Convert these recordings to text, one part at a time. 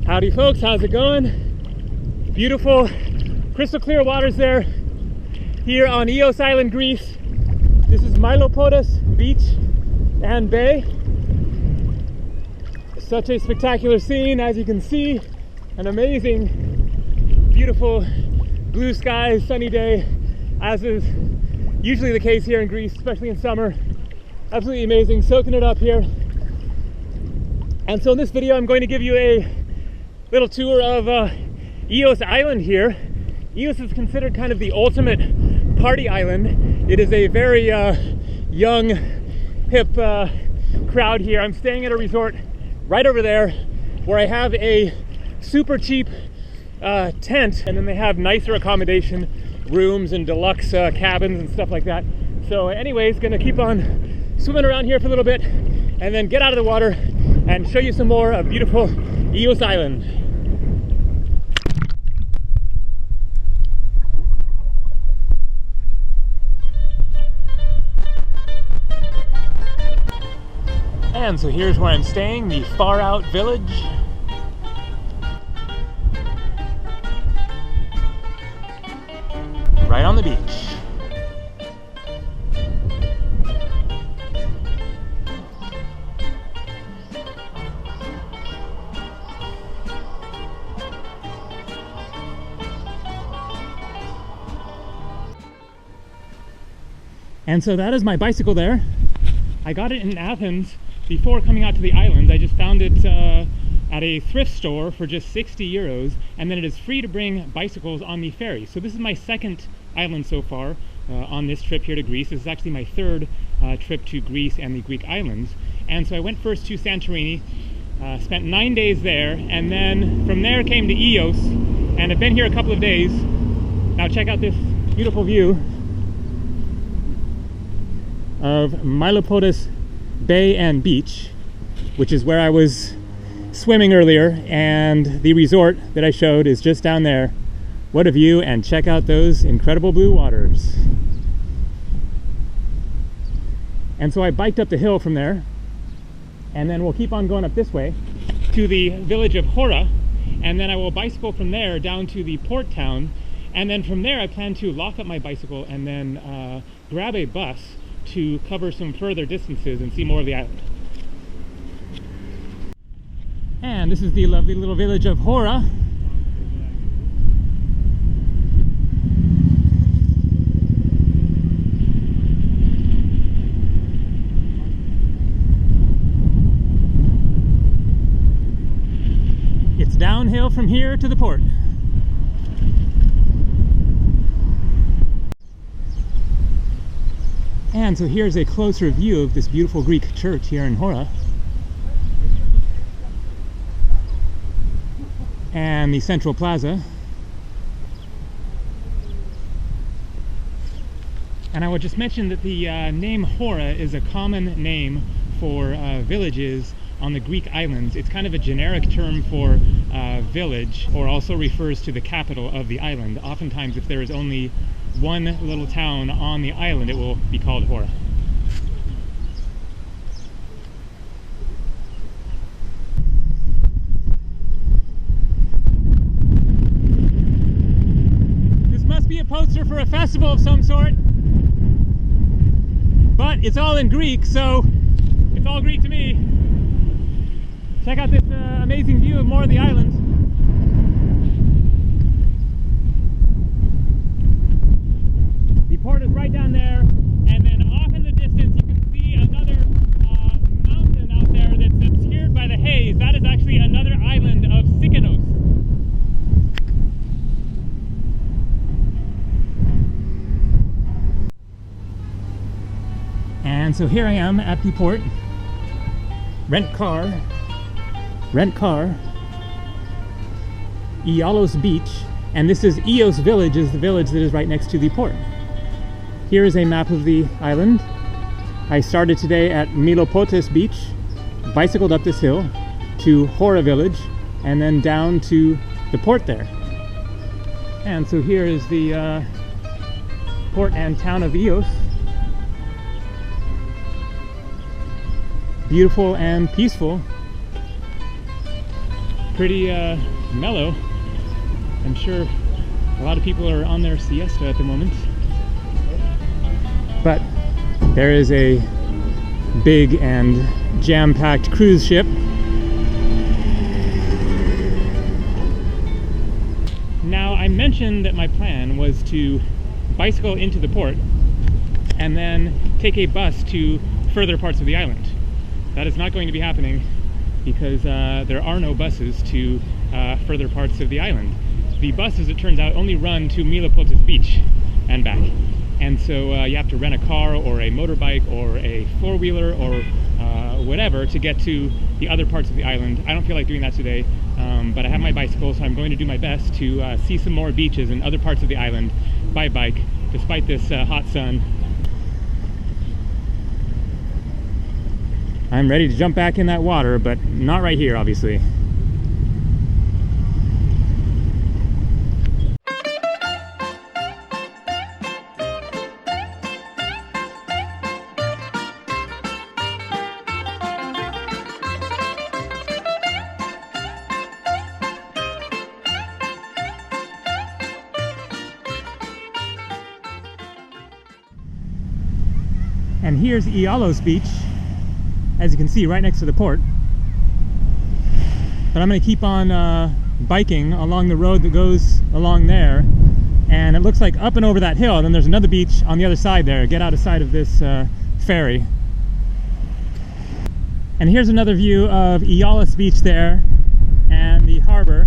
Howdy folks, how's it going? Beautiful crystal clear waters there here on Ios Island, Greece. This is Mylopolis Beach and Bay. Such a spectacular scene, as you can see. An amazing, beautiful blue skies, sunny day, as is usually the case here in Greece, especially in summer. Absolutely amazing, soaking it up here. And so in this video I'm going to give you a little tour of Ios Island here. Ios is considered kind of the ultimate party island. It is a very young, hip crowd here. I'm staying at a resort right over there where I have a super cheap tent, and then they have nicer accommodation, rooms and deluxe cabins and stuff like that. So anyways, gonna keep on swimming around here for a little bit and then get out of the water and show you some more of beautiful Ios Island. And so here's where I'm staying, the Far Out Village. Right on the beach. And so that is my bicycle there. I got it in Athens before coming out to the islands. I just found it at a thrift store for just 60 euros, and then it is free to bring bicycles on the ferry. So this is my second island so far on this trip here to Greece. This is actually my third trip to Greece and the Greek islands. And so I went first to Santorini, spent 9 days there, and then from there came to Ios, and I've been here a couple of days. Now check out this beautiful view of Mylopolis Bay and Beach, which is where I was swimming earlier, and the resort that I showed is just down there. What a view, and check out those incredible blue waters. And so I biked up the hill from there, and then we'll keep on going up this way to the village of Hora, and then I will bicycle from there down to the port town, and then from there I plan to lock up my bicycle and then grab a bus to cover some further distances and see more of the island. And this is the lovely little village of Hora. It's downhill from here to the port. And so here's a closer view of this beautiful Greek church here in Hora. And the central plaza. And I would just mention that the name Hora is a common name for villages on the Greek islands. It's kind of a generic term for village, or also refers to the capital of the island. Oftentimes, if there is only one little town on the island, it will be called Hora. This must be a poster for a festival of some sort, but it's all in Greek, so it's all Greek to me. Check out this amazing view of more of the islands. The port is right down there, and then off in the distance you can see another mountain out there that's obscured by the haze. That is actually another island of Sikanos. And so here I am at the port. Rent car, Ialos Beach, and this is Ios Village, is the village that is right next to the port. Here is a map of the island. I started today at Mylopolis Beach, bicycled up this hill to Hora Village, and then down to the port there. And so here is the port and town of Ios. Beautiful and peaceful. pretty mellow. I'm sure a lot of people are on their siesta at the moment. But there is a big and jam-packed cruise ship. Now, I mentioned that my plan was to bicycle into the port and then take a bus to further parts of the island. That is not going to be happening because there are no buses to further parts of the island. The buses, it turns out, only run to Milopotas Beach and back. And so you have to rent a car or a motorbike or a four-wheeler or whatever to get to the other parts of the island. I don't feel like doing that today, but I have my bicycle, so I'm going to do my best to see some more beaches and other parts of the island by bike, despite this hot sun. I'm ready to jump back in that water, but not right here, obviously. And here's Ialos Beach, as you can see, right next to the port. But I'm going to keep on biking along the road that goes along there. And it looks like up and over that hill, then there's another beach on the other side there. Get out of sight of this ferry. And here's another view of Ialos Beach there, and the harbor,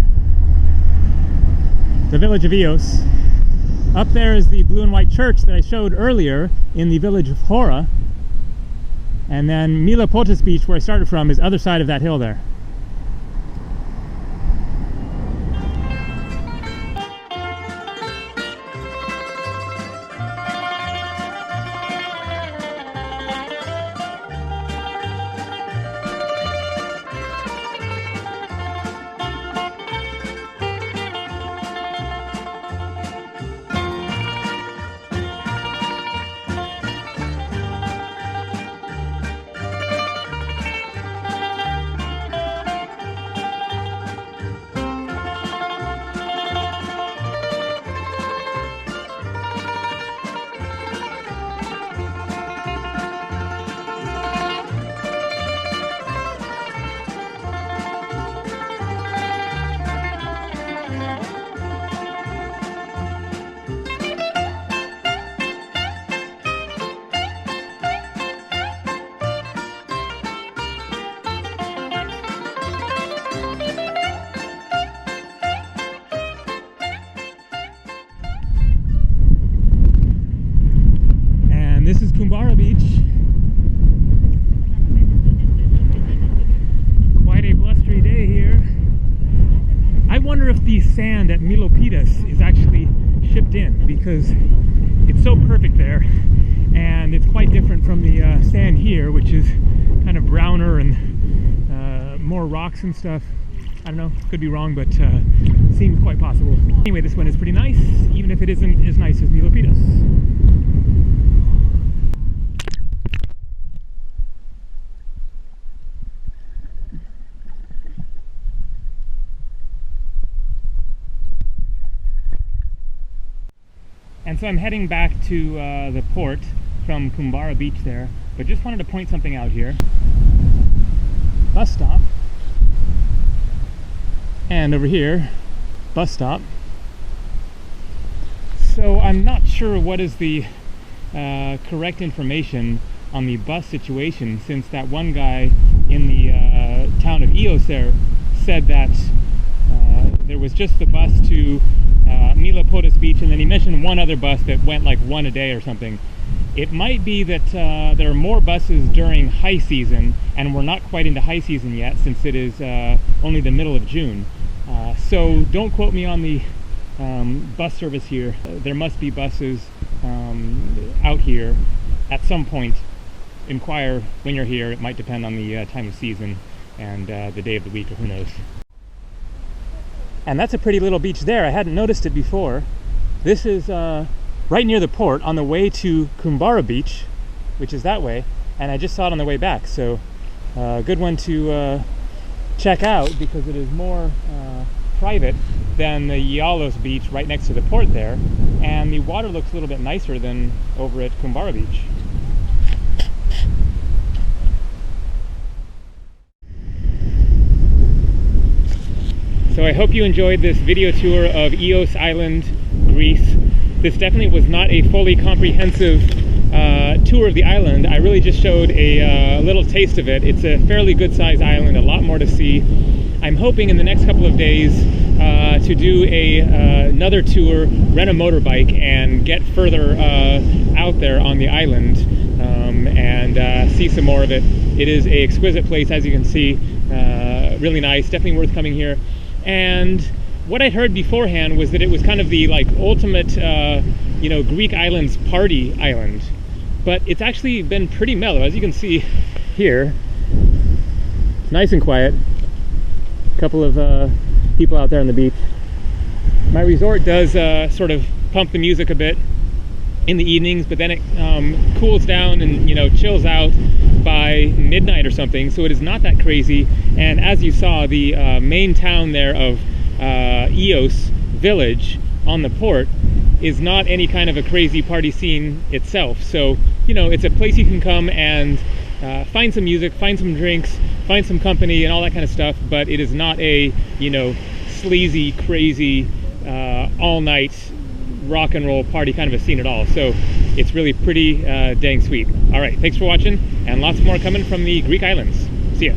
the village of Ios. Up there is the blue and white church that I showed earlier in the village of Hora. And then Milopotas Beach, where I started from, is other side of that hill there. This is Kumbara Beach. Quite a blustery day here. I wonder if the sand at Milopidas is actually shipped in, because it's so perfect there, and it's quite different from the sand here, which is kind of browner and more rocks and stuff. I don't know, could be wrong, but seems quite possible. Anyway, this one is pretty nice, even if it isn't as nice as Milopidas. And so I'm heading back to the port from Kumbara Beach there, but just wanted to point something out here. Bus stop. And over here, bus stop. So I'm not sure what is the correct information on the bus situation, since that one guy in the town of Ios there said that there was just the bus to Milopotas Beach, and then he mentioned one other bus that went like one a day or something. It might be that there are more buses during high season, and we're not quite into high season yet, since it is only the middle of June. So don't quote me on the bus service here. There must be buses out here at some point. Inquire when you're here. It might depend on the time of season and the day of the week, or who knows. And that's a pretty little beach there. I hadn't noticed it before. This is right near the port on the way to Kumbara Beach, which is that way, and I just saw it on the way back. So good one to check out because it is more private than the Yalos beach right next to the port there, and the water looks a little bit nicer than over at Kumbara Beach. So I hope you enjoyed this video tour of Ios Island, Greece. This definitely was not a fully comprehensive tour of the island. I really just showed a little taste of it. It's a fairly good-sized island, a lot more to see. I'm hoping in the next couple of days to do another tour, rent a motorbike, and get further out there on the island and see some more of it. It is an exquisite place, as you can see. Really nice, definitely worth coming here. And what I'd heard beforehand was that it was kind of the ultimate, Greek islands party island. But it's actually been pretty mellow, as you can see here. It's nice and quiet. A couple of people out there on the beach. My resort does sort of pump the music a bit in the evenings, but then it cools down and chills out by midnight or something, so it is not that crazy. And as you saw, the main town there of Ios village on the port is not any kind of a crazy party scene itself. So it's a place you can come and find some music, find some drinks, find some company and all that kind of stuff, but it is not a sleazy, crazy all-night rock and roll party kind of a scene at all. So it's really pretty dang sweet. All right, thanks for watching, and lots more coming from the Greek islands. See ya.